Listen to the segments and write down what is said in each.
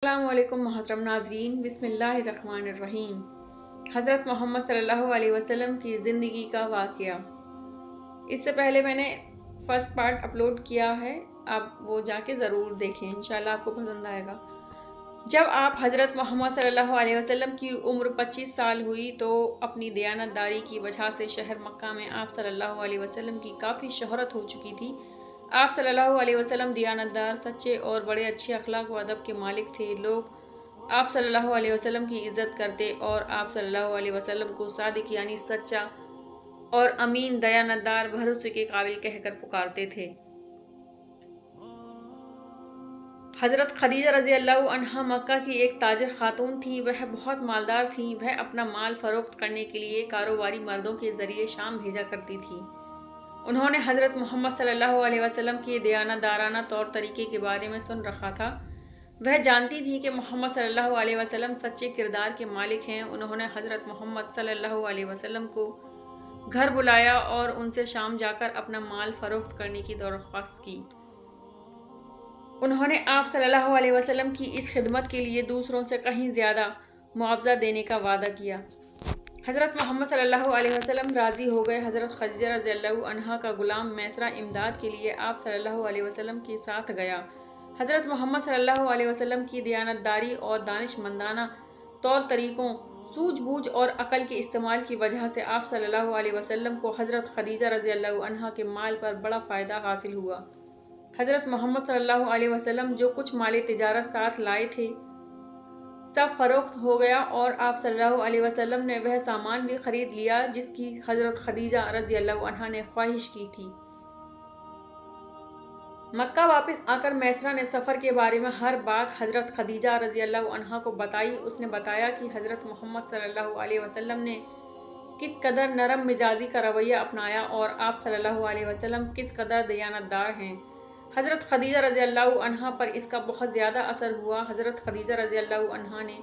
السلام علیکم محترم ناظرین، بسم اللہ الرحمن الرحیم۔ حضرت محمد صلی اللہ علیہ وسلم کی زندگی کا واقعہ۔ اس سے پہلے میں نے فرسٹ پارٹ اپلوڈ کیا ہے، آپ وہ جا کے ضرور دیکھیں، انشاءاللہ آپ کو پسند آئے گا۔ جب آپ حضرت محمد صلی اللہ علیہ وسلم کی عمر 25 سال ہوئی تو اپنی دیانت داری کی وجہ سے شہر مکہ میں آپ صلی اللہ علیہ وسلم کی کافی شہرت ہو چکی تھی۔ آپ صلی اللہ علیہ وسلم دیانت دار، سچے اور بڑے اچھے اخلاق و ادب کے مالک تھے۔ لوگ آپ صلی اللہ علیہ وسلم کی عزت کرتے اور آپ صلی اللہ علیہ وسلم کو صادق یعنی سچا اور امین، دیانت دار، بھروسے کے قابل کہہ کر پکارتے تھے۔ حضرت خدیجہ رضی اللہ عنہا مکہ کی ایک تاجر خاتون تھی۔ وہ بہت مالدار تھیں۔ وہ اپنا مال فروخت کرنے کے لیے کاروباری مردوں کے ذریعے شام بھیجا کرتی تھی۔ انہوں نے حضرت محمد صلی اللہ علیہ وسلم کے دیانت دارانہ طور طریقے کے بارے میں سن رکھا تھا۔ وہ جانتی تھی کہ محمد صلی اللہ علیہ وسلم سچے کردار کے مالک ہیں۔ انہوں نے حضرت محمد صلی اللہ علیہ وسلم کو گھر بلایا اور ان سے شام جا کر اپنا مال فروخت کرنے کی درخواست کی۔ انہوں نے آپ صلی اللہ علیہ وسلم کی اس خدمت کے لیے دوسروں سے کہیں زیادہ معاوضہ دینے کا وعدہ کیا۔ حضرت محمد صلی اللہ علیہ وسلم راضی ہو گئے۔ حضرت خدیجہ رضی اللہ عنہا کا غلام میسرہ امداد کے لیے آپ صلی اللہ علیہ وسلم کے ساتھ گیا۔ حضرت محمد صلی اللہ علیہ وسلم کی دیانت داری اور دانش مندانہ طور طریقوں، سوجھ بوجھ اور عقل کے استعمال کی وجہ سے آپ صلی اللہ علیہ وسلم کو حضرت خدیجہ رضی اللہ عنہا کے مال پر بڑا فائدہ حاصل ہوا۔ حضرت محمد صلی اللہ علیہ وسلم جو کچھ مال تجارت ساتھ لائے تھے سب فروخت ہو گیا اور آپ صلی اللہ علیہ وسلم نے وہ سامان بھی خرید لیا جس کی حضرت خدیجہ رضی اللہ عنہا نے خواہش کی تھی۔ مکہ واپس آ کر میسرہ نے سفر کے بارے میں ہر بات حضرت خدیجہ رضی اللہ عنہا کو بتائی۔ اس نے بتایا کہ حضرت محمد صلی اللہ علیہ وسلم نے کس قدر نرم مزاجی کا رویہ اپنایا اور آپ صلی اللہ علیہ وسلم کس قدر دیانت دار ہیں۔ حضرت خدیجہ رضی اللہ عنہا پر اس کا بہت زیادہ اثر ہوا۔ حضرت خدیجہ رضی اللہ عنہا نے،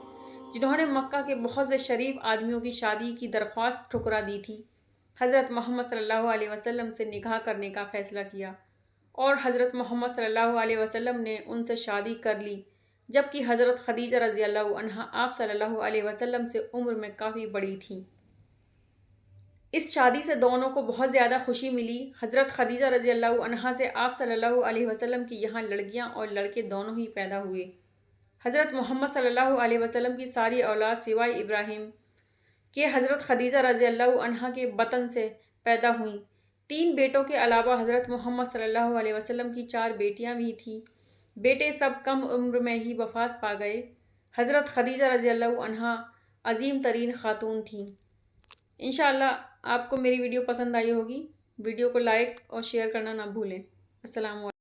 جنہوں نے مکہ کے بہت سے شریف آدمیوں کی شادی کی درخواست ٹھکرا دی تھی، حضرت محمد صلی اللہ علیہ وسلم سے نکاح کرنے کا فیصلہ کیا اور حضرت محمد صلی اللہ علیہ وسلم نے ان سے شادی کر لی، جبکہ حضرت خدیجہ رضی اللہ عنہا آپ صلی اللہ علیہ وسلم سے عمر میں کافی بڑی تھیں۔ اس شادی سے دونوں کو بہت زیادہ خوشی ملی۔ حضرت خدیجہ رضی اللہ عنہا سے آپ صلی اللہ علیہ وسلم کی یہاں لڑکیاں اور لڑکے دونوں ہی پیدا ہوئے۔ حضرت محمد صلی اللہ علیہ وسلم کی ساری اولاد سوائے ابراہیم کے حضرت خدیجہ رضی اللہ عنہا کے بطن سے پیدا ہوئیں۔ 3 بیٹوں کے علاوہ حضرت محمد صلی اللہ علیہ وسلم کی 4 بیٹیاں بھی تھیں۔ بیٹے سب کم عمر میں ہی وفات پا گئے۔ حضرت خدیجہ رضی اللہ عنہا عظیم ترین خاتون تھیں۔ انشاءاللہ آپ کو میری ویڈیو پسند آئی ہوگی۔ ویڈیو کو لائک اور شیئر کرنا نہ بھولیں۔ السلام علیکم۔